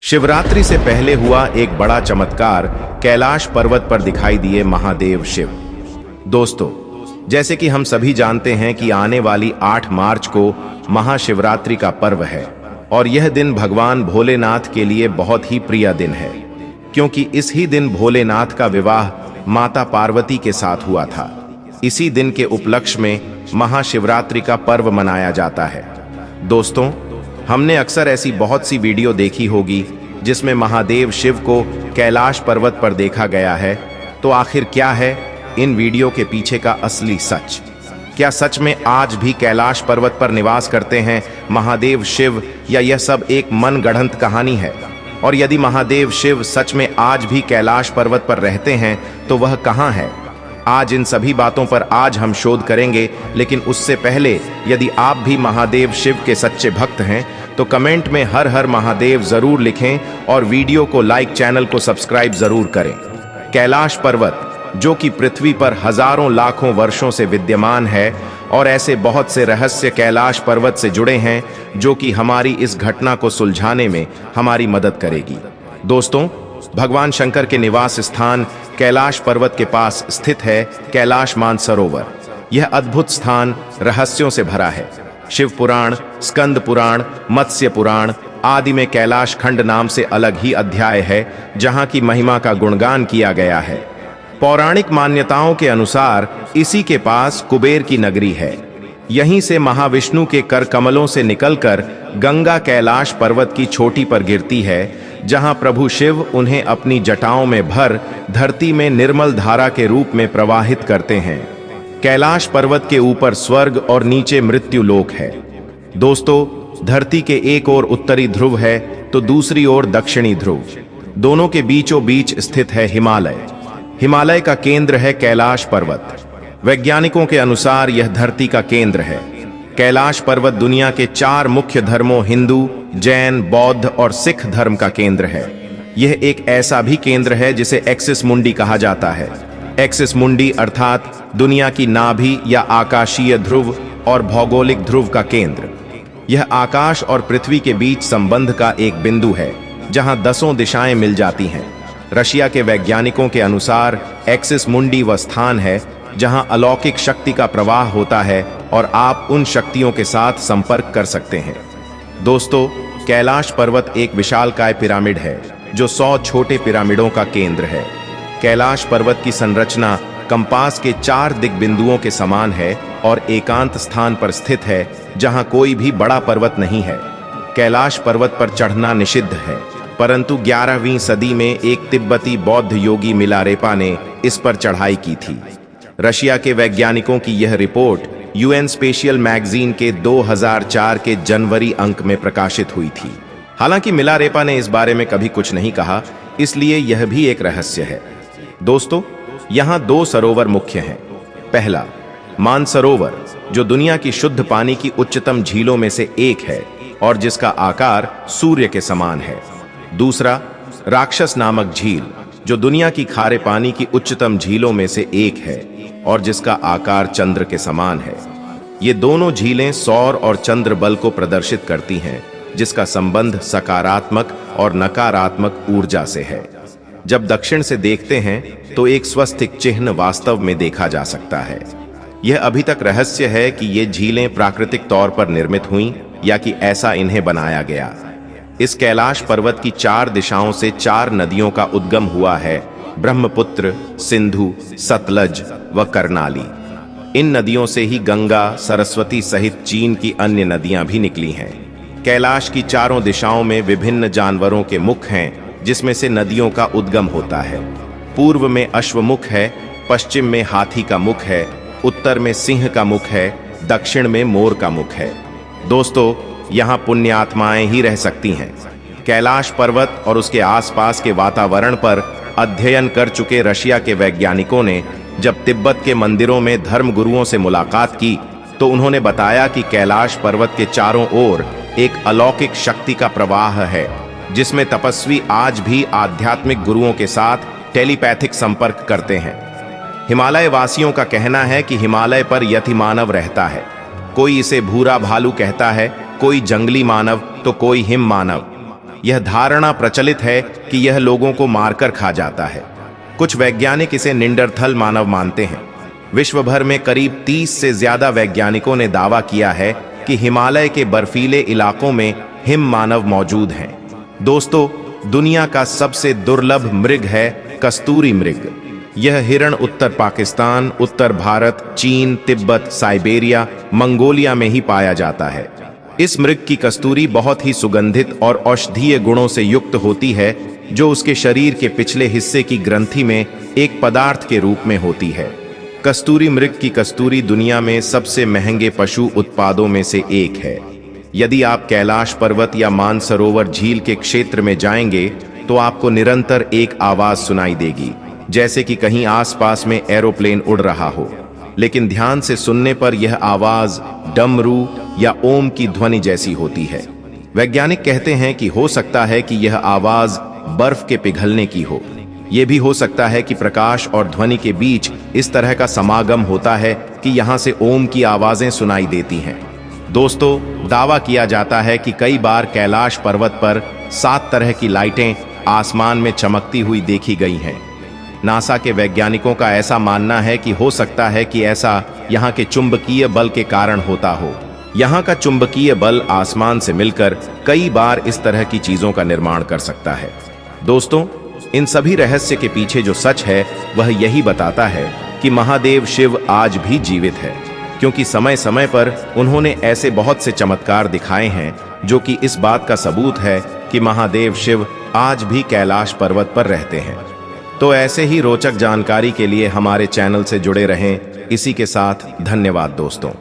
शिवरात्रि से पहले हुआ एक बड़ा चमत्कार कैलाश पर्वत पर दिखाई दिए महादेव शिव। दोस्तों, जैसे कि हम सभी जानते हैं कि आने वाली 8 मार्च को महाशिवरात्रि का पर्व है और यह दिन भगवान भोलेनाथ के लिए बहुत ही प्रिय दिन है, क्योंकि इस ही दिन भोलेनाथ का विवाह माता पार्वती के साथ हुआ था। इसी दिन के उपलक्ष्य में महाशिवरात्रि का पर्व मनाया जाता है। दोस्तों, हमने अक्सर ऐसी बहुत सी वीडियो देखी होगी जिसमें महादेव शिव को कैलाश पर्वत पर देखा गया है। तो आखिर क्या है इन वीडियो के पीछे का असली सच? क्या सच में आज भी कैलाश पर्वत पर निवास करते हैं महादेव शिव, या यह सब एक मनगढ़ंत कहानी है? और यदि महादेव शिव सच में आज भी कैलाश पर्वत पर रहते हैं तो वह कहाँ है? आज इन सभी बातों पर आज हम शोध करेंगे। लेकिन उससे पहले, यदि आप भी महादेव शिव के सच्चे भक्त हैं तो कमेंट में हर हर महादेव जरूर लिखें और वीडियो को लाइक, चैनल को सब्सक्राइब जरूर करें। कैलाश पर्वत, जो कि पृथ्वी पर हजारों लाखों वर्षों से विद्यमान है, और ऐसे बहुत से रहस्य कैलाश पर्वत से जुड़े हैं जो कि हमारी इस घटना को सुलझाने में हमारी मदद करेगी। दोस्तों, भगवान शंकर के निवास स्थान कैलाश पर्वत के पास स्थित है कैलाश मानसरोवर। यह अद्भुत स्थान रहस्यों से भरा है। शिव पुराण, स्कंद पुराण, मत्स्य पुराण आदि में कैलाश खंड नाम से अलग ही अध्याय है जहां की महिमा का गुणगान किया गया है। पौराणिक मान्यताओं के अनुसार इसी के पास कुबेर की नगरी है। यहीं से महाविष्णु के कर कमलों से निकलकर गंगा कैलाश पर्वत की चोटी पर गिरती है, जहां प्रभु शिव उन्हें अपनी जटाओं में भर धरती में निर्मल धारा के रूप में प्रवाहित करते हैं। कैलाश पर्वत के ऊपर स्वर्ग और नीचे मृत्यु लोक है। दोस्तों, धरती के एक ओर उत्तरी ध्रुव है तो दूसरी ओर दक्षिणी ध्रुव। दोनों के बीचों बीच स्थित है हिमालय। हिमालय का केंद्र है कैलाश पर्वत। वैज्ञानिकों के अनुसार यह धरती का केंद्र है। कैलाश पर्वत दुनिया के 4 मुख्य धर्मों हिंदू, जैन, बौद्ध और सिख धर्म का केंद्र है। यह एक ऐसा भी केंद्र है जिसे एक्सिस मुंडी कहा जाता है। एक्सिस मुंडी अर्थात दुनिया की नाभि या आकाशीय ध्रुव और भौगोलिक ध्रुव का केंद्र। यह आकाश और पृथ्वी के बीच संबंध का एक बिंदु है जहां 10 दिशाएं मिल जाती हैं। रशिया के वैज्ञानिकों के अनुसार एक्सिस मुंडी वह स्थान है जहां अलौकिक शक्ति का प्रवाह होता है और आप उन शक्तियों के साथ संपर्क कर सकते हैं। दोस्तों, कैलाश पर्वत एक विशालकाय पिरामिड है जो 100 छोटे पिरामिडों का केंद्र है। कैलाश पर्वत की संरचना कंपास के 4 दिग्बिंदुओं के समान है और एकांत स्थान पर स्थित है जहां कोई भी बड़ा पर्वत नहीं है। कैलाश पर्वत पर चढ़ना निषिद्ध है, परंतु 11वीं सदी में एक तिब्बती बौद्ध योगी मिलारेपा ने इस पर चढ़ाई की थी। रशिया के वैज्ञानिकों की यह रिपोर्ट यूएन स्पेशियल मैगजीन के 2004 के जनवरी अंक में प्रकाशित हुई थी। हालांकि मिलारेपा ने इस बारे में कभी कुछ नहीं कहा, इसलिए यह भी एक रहस्य है। दोस्तों, यहाँ 2 सरोवर मुख्य हैं। पहला, मानसरोवर, जो दुनिया की शुद्ध पानी की उच्चतम झीलों में से एक है और जिसका आकार सूर्य के समान है। दूसरा, राक्षस नामक झील, जो दुनिया की खारे पानी की उच्चतम झीलों में से एक है और जिसका आकार चंद्र के समान है। ये दोनों झीलें सौर और चंद्र बल को प्रदर्शित करती हैं, जिसका संबंध सकारात्मक और नकारात्मक ऊर्जा से है। जब दक्षिण से देखते हैं तो एक स्वस्तिक चिन्ह वास्तव में देखा जा सकता है। यह अभी तक रहस्य है कि ये झीलें प्राकृतिक तौर पर निर्मित हुईं या कि ऐसा इन्हें बनाया गया। इस कैलाश पर्वत की 4 दिशाओं से 4 नदियों का उद्गम हुआ है: ब्रह्मपुत्र, सिंधु, सतलज व करनाली। इन नदियों से ही गंगा, सरस्वती सहित चीन की अन्य नदियां भी निकली हैं। कैलाश की 4 दिशाओं में विभिन्न जानवरों के मुख हैं, जिसमें से नदियों का उद्गम होता है। पूर्व में अश्वमुख है, पश्चिम में हाथी का मुख है, उत्तर में सिंह का मुख है, दक्षिण में मोर का मुख है। दोस्तों, यहाँ पुण्य आत्माएं ही रह सकती हैं। कैलाश पर्वत और उसके आसपास के वातावरण पर अध्ययन कर चुके रशिया के वैज्ञानिकों ने जब तिब्बत के मंदिरों में धर्म गुरुओं से मुलाकात की तो उन्होंने बताया कि कैलाश पर्वत के चारों ओर एक अलौकिक शक्ति का प्रवाह है, जिसमें तपस्वी आज भी आध्यात्मिक गुरुओं के साथ टेलीपैथिक संपर्क करते हैं। हिमालय वासियों का कहना है कि हिमालय पर यति मानव रहता है। कोई इसे भूरा भालू कहता है, कोई जंगली मानव तो कोई हिम मानव। यह धारणा प्रचलित है कि यह लोगों को मारकर खा जाता है। कुछ वैज्ञानिक इसे निंडरथल मानव मानते हैं। विश्व भर में करीब 30 से ज्यादा वैज्ञानिकों ने दावा किया है कि हिमालय के बर्फीले इलाकों में हिम मानव मौजूद हैं। दोस्तों, दुनिया का सबसे दुर्लभ मृग है कस्तूरी मृग। यह हिरण उत्तर पाकिस्तान, उत्तर भारत, चीन, तिब्बत, साइबेरिया, मंगोलिया में ही पाया जाता है। इस मृग की कस्तूरी बहुत ही सुगंधित और औषधीय गुणों से युक्त होती है, जो उसके शरीर के पिछले हिस्से की ग्रंथि में एक पदार्थ के रूप में होती है। कस्तूरी मृग की कस्तूरी दुनिया में सबसे महंगे पशु उत्पादों में से एक है। यदि आप कैलाश पर्वत या मानसरोवर झील के क्षेत्र में जाएंगे तो आपको निरंतर एक आवाज सुनाई देगी, जैसे कि कहीं आसपास में एरोप्लेन उड़ रहा हो। लेकिन ध्यान से सुनने पर यह आवाज डमरू या ओम की ध्वनि जैसी होती है। वैज्ञानिक कहते हैं कि हो सकता है कि यह आवाज बर्फ के पिघलने की हो। यह भी हो सकता है कि प्रकाश और ध्वनि के बीच इस तरह का समागम होता है कि यहां से ओम की आवाजें सुनाई देती हैं। दोस्तों, दावा किया जाता है कि कई बार कैलाश पर्वत पर 7 तरह की लाइटें आसमान में चमकती हुई देखी गई हैं। नासा के वैज्ञानिकों का ऐसा मानना है कि हो सकता है कि ऐसा यहाँ के चुंबकीय बल के कारण होता हो। यहाँ का चुंबकीय बल आसमान से मिलकर कई बार इस तरह की चीजों का निर्माण कर सकता है। दोस्तों, इन सभी रहस्य के पीछे जो सच है वह यही बताता है कि महादेव शिव आज भी जीवित है, क्योंकि समय समय पर उन्होंने ऐसे बहुत से चमत्कार दिखाए हैं जो कि इस बात का सबूत है कि महादेव शिव आज भी कैलाश पर्वत पर रहते हैं। तो ऐसे ही रोचक जानकारी के लिए हमारे चैनल से जुड़े रहें। इसी के साथ धन्यवाद दोस्तों।